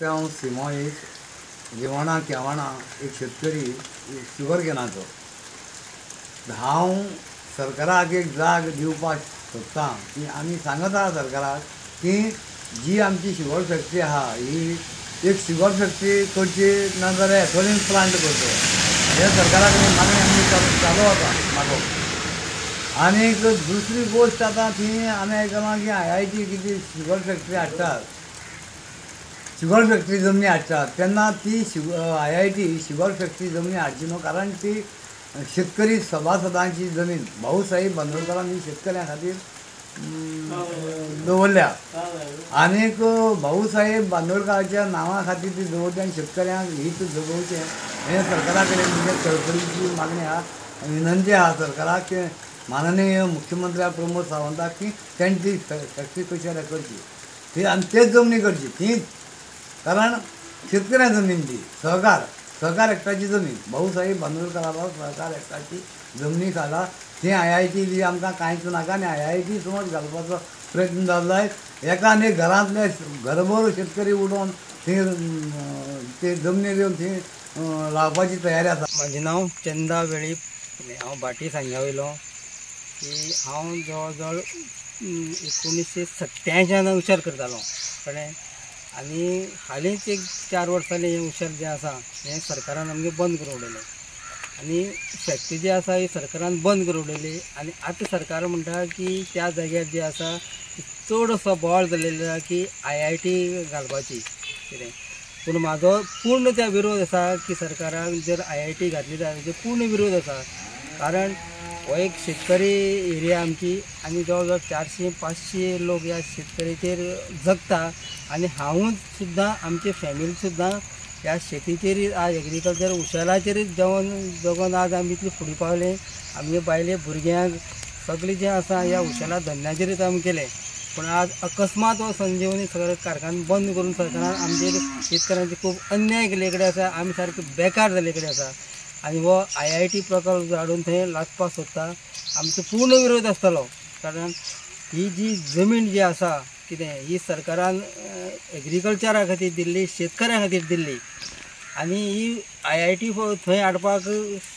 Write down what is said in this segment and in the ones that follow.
हांव सिमो एक जेवणा केवणा एक शेतकरी शुगर केनाचो हांव सरकाराक एक जाग दिवपाक सोदतां की आमी सांगत आहा सरकाराक की जी आमची शुगर फॅक्टरी आहा ही एक शुगर फॅक्टरी करची ना जाल्यार एथोलीन प्लांट करचो हे सरकाराक मागणी आमची चालू आसा मागोवप। आनीक दुसरी गोश्ट आतां ती आमी आयकलां की IIT कितें शुगर फॅक्टरी हाडटात, शुगर फॅक्टरी जमनी हाडटात तेन्ना ती IIT शुगर फॅक्टरी जमनी हाडची न्हू, कारण ती शेतकरी सभासदांची जमीन भाऊसाहेब बांदोडकरान ही शेतकऱ्यां खातीर दवरल्या आनीक भाऊसाहेब बांदोडकराच्या नांवा खातीर ती दवरली आनी शेतकऱ्यांक हीत जगोवचें हें सरकारा कडेन म्हणजे कळकळीची मागणी आहा, विनंती आहा सरकाराक की माननीय मुख्यमंत्री प्रमोद सावंताक की तेणी ती फॅक्टरी कशी करची ती आनी तेच जमनी करची ती, कारण शेतकऱ्यां जमीन ती सहकार एकठाची जमीन भाऊसाहेब बांदोडकराक सहकार एकठाची जमनी खाला ती IIT बी आमकां कांयच नाका आनी IIT समज घालपाचो प्रयत्न जालो जायत एका आनी घरांतले घरभर शेतकरी उडोवन ते जमनीर येवन थंय रावपाची तयारी आसा। म्हाजें नांव चंदा वेळीप, हांव भाटी सांग्या वयलो की हांव जवळ जवळ 1987 उशेर करतालो कळ्ळें, आनी हालींच एक 4 वर्सांनी हें उशेर जें आसा हें सरकारान आमगे बंद करून उडयलें आनी फॅक्टरी जी आसा ही सरकारान बंद करून उडयली आनी आतां सरकार म्हणटा की त्या जाग्यार जी आसा चड असो बोवाळ जाल्लेलो आसा की IIT घालपाची कितें, पूण म्हाजो पूर्ण त्या विरोध आसा की सरकारान जर IIT घातली जाल्यार तेजो पूर्ण विरोध आसा, कारण हो एक शेतकरी एरिया आमची आनी जवळ जवळ 400-500 लोक ह्या शेतकरीचेर जगता आनी हांवूच सुद्दां आमचे फॅमिली सुद्दां ह्या शेतीचेर आज एग्रीकल्चर उशेलाचेर जगोन आज आमी इतले फुडें पावले, आमगे बायले भुरग्यांक सगळें जें आसा ह्या उशेला धंद्याचेरच आमी केलें, पूण आज अकस्मात हो संजीवनी सगळे कारखाने बंद करून सरकारान आमचेर शेतकऱ्यांचे खूब अन्याय केले कडेन आसा, आमी सारके बेकार जाले कडेन आसा आनी हो IIT प्रकल्प हाडून थंय लागपाक सोदता आमचो पूर्ण विरोध आसतलो, कारण ही जी जमीन जी आसा कितें ही सरकारान एग्रीकल्चरा खातीर दिल्ली, शेतकऱ्यां खातीर दिल्ली आनी ही IIT थंय हाडपाक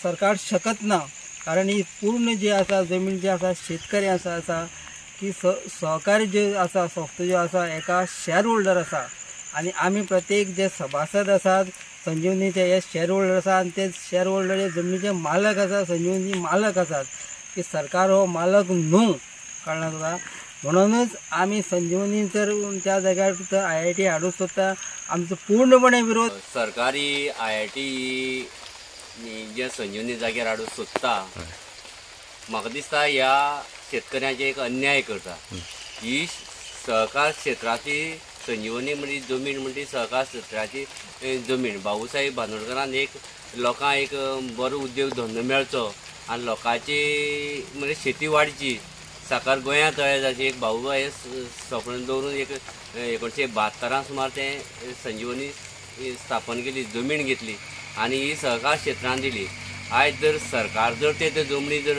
सरकार शकत ना, कारण ही पूर्ण जी आसा जमीन जी आसा शेतकरी आसा की सहकारी जे आसा संस्था ज्यो आसा एका शेअर होल्डर आसा आनी आमी प्रत्येक जे सभासद आसात संजीवनीचे हे शेअर होल्डर आसा आनी ते शेअर होल्डर हे जमनीचे मालक आसा, संजीवनी मालक आसात की सरकार हो मालक न्हू कळना तुका, म्हणूनच आमी संजीवनी जर त्या जाग्यार IIT हाडूंक सोदता आमचो पूर्णपणे विरोध। सरकारी IIT जे संजीवनी जाग्यार हाडूंक सोदता म्हाका दिसता ह्या शेतकऱ्याचे एक अन्याय करता। ही सहकार क्षेत्राची संजीवनी म्हणजे जमीन म्हणजे सहकार क्षेत्राची जमीन भाऊसाहेब बांदोडकरान एक लोकांक एक बरो उद्योग धंदो मेळचो आनी लोकांची म्हणजे शेती वाडची, साकार गोंयांत तयार जावची एक भाऊ हे सपन दवरून एक 1972 सुमार ते संजीवनी स्थापन केली, जमीन घेतली आनी ही सहकार क्षेत्रान दिली। आयज जर सरकार जर ते जमनी जर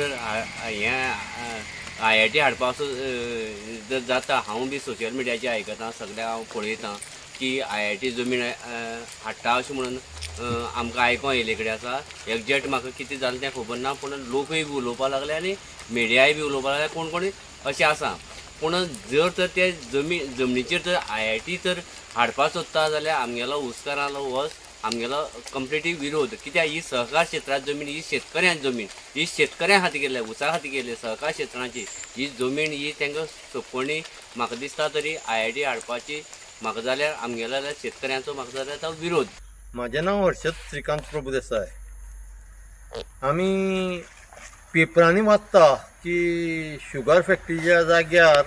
हें IIT हाडपाचो जर जाता, हांव बी सोशल मिडियाचेर आयकतां, सगळ्या हांव पळयतां की IIT जमीन हाडटा अशें म्हणून आमकां आयकों येयले कडेन आसा। एक्जेक्ट म्हाका कितें जालें तें खबर ना, पूण लोकूय बी उलोवपाक लागले आनी मिडियाय बी उलोवपाक लागले, कोण कोण अशें आसा। पूण जर तर ते जमनीचेर जर IIT तर हाडपाक सोदता जाल्यार आमगेलो हुस्कारालो हो आमगेलो कंप्लिटली विरोध, कित्याक ही सहकार क्षेत्रांत जमीन ही शेतकऱ्यांची जमीन, ही शेतकऱ्यां खातीर केल्या, उसा खातीर केली सहकार क्षेत्राची ही जमीन ही तांकां सोंपोवणी म्हाका दिसता तरी IIT हाडपाची म्हाका जाल्यार आमगेलो जाल्यार शेतकऱ्यांचो म्हाका जाल्यार तो विरोध। म्हाजें नांव हर्षद श्रीकांत प्रभुदेसाय। आमी पेपरांनी वाचता की शुगर फॅक्टरीच्या जाग्यार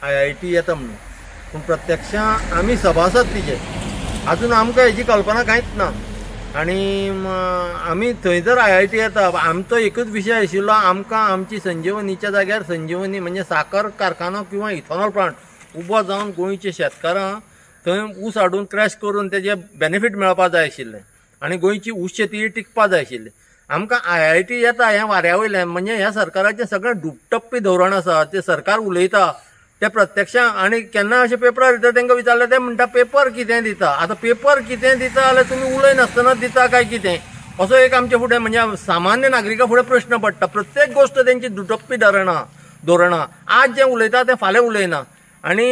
IIT येता म्हणून, पूण प्रत्यक्षांत आमी सभासद तिजे अजून आमकां हेजी कल्पना कांयच ना आनी आमी थंय जर IIT येता आमचो एकच विशय आशिल्लो, आमकां आमची संजीवनीच्या जाग्यार संजीवनी म्हणजे साखर कारखानो किंवा इथॉनॉल प्लांट उबो जावन गोंयचे शेतकारांक थंय ऊस हाडून क्रॅश करून तेजे बेनिफीट मेळपाक जाय आशिल्लें आनी गोंयची ऊस शेती टिकपाक जाय आशिल्ली। आमकां IIT येता हें वाऱ्या वयल्यान म्हणजे ह्या सरकाराचें सगळें डुबटप्पी धोरण आसा, ते सरकार उलयता ते प्रत्यक्षां आनी केन्ना अशे पेपरार दिता तांकां विचारलें ते म्हणटा पेपर कितें दिता. आतां पेपर कितें दिता जाल्यार तुमी उलयनासतना दिता काय कितें असो एक आमचे फुडें म्हणजे सामान्य नागरिका फुडें प्रश्न पडटा. प्रत्येक गोष्ट तेंची दुटप्पी धोरणां आज जें उलयता तें फाल्यां उलयना. आनी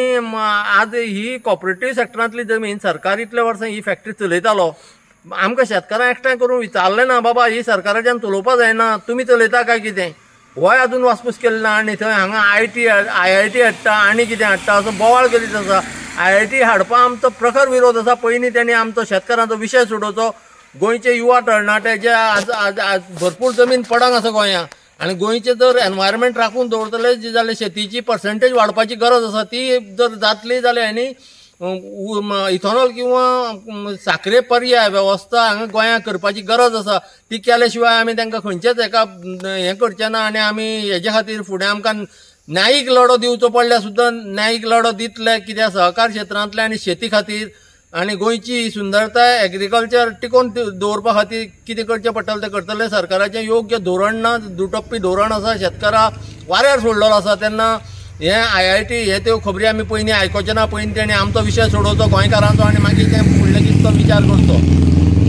आज ही कॉपरेटीव सेक्टरांतली जमीन सरकार इतल्या वर्सां ही फॅक्टरी चलयतालो. आमकां शेतकारांक एकठांय करून विचारलें ना बाबा ही सरकाराच्यान चलोवपा जायना तुमी चलयता काय कितें. गोंय अजून वासपूस केलें ना आनी थंय हांगा IIT हाडटा आनी कितें हाडटा असो बोवाळ करीत आसा. IIT हाडपा आमचो प्रखर विरोध आसा. पयलीं तेणी आमचो शेतकारांचो विशय सोडोवचो. गोंयचे युवा तरणाटे जे आज भरपूर जमीन पडंग आसा गोंयांत आनी गोंयचे जर एनवायरमेंट राखून दवरतले जाल्यार शेतीची पर्संटेज वाडपाची गरज आसा. ती जर जातली जाल्यार हांणी इथॉनॉल किंवा साखरे पर्याय वेवस्था हांगा गोंयांत करपाची गरज आसा. ती केल्या शिवाय आमी तांकां खंयचेच हेका हें करचें ना. आनी आमी हेजे खातीर फुडें आमकां न्यायीक लढो दिवचो पडल्यार सुद्दां न्यायीक लढो दितले. कित्याक सहकार क्षेत्रांतले आनी शेती खातीर आनी गोंयची सुंदरताय एग्रीकल्चर टिकोवन दवरपा खातीर कितें करचें पडटलें तें करतलें. सरकाराचें योग्य धोरण ना दुटप्पी धोरण आसा. शेतकाराक वाऱ्यार सोडलेलो आसा. तेन्ना हे IIT हे त्यो खबरी आमी पयलीं आयकोचे ना. पयलीं तेणी आमचो विशय सोडोवचो गोंयकारांचो आनी मागीर तें फुडले कितें तो विचार करचो.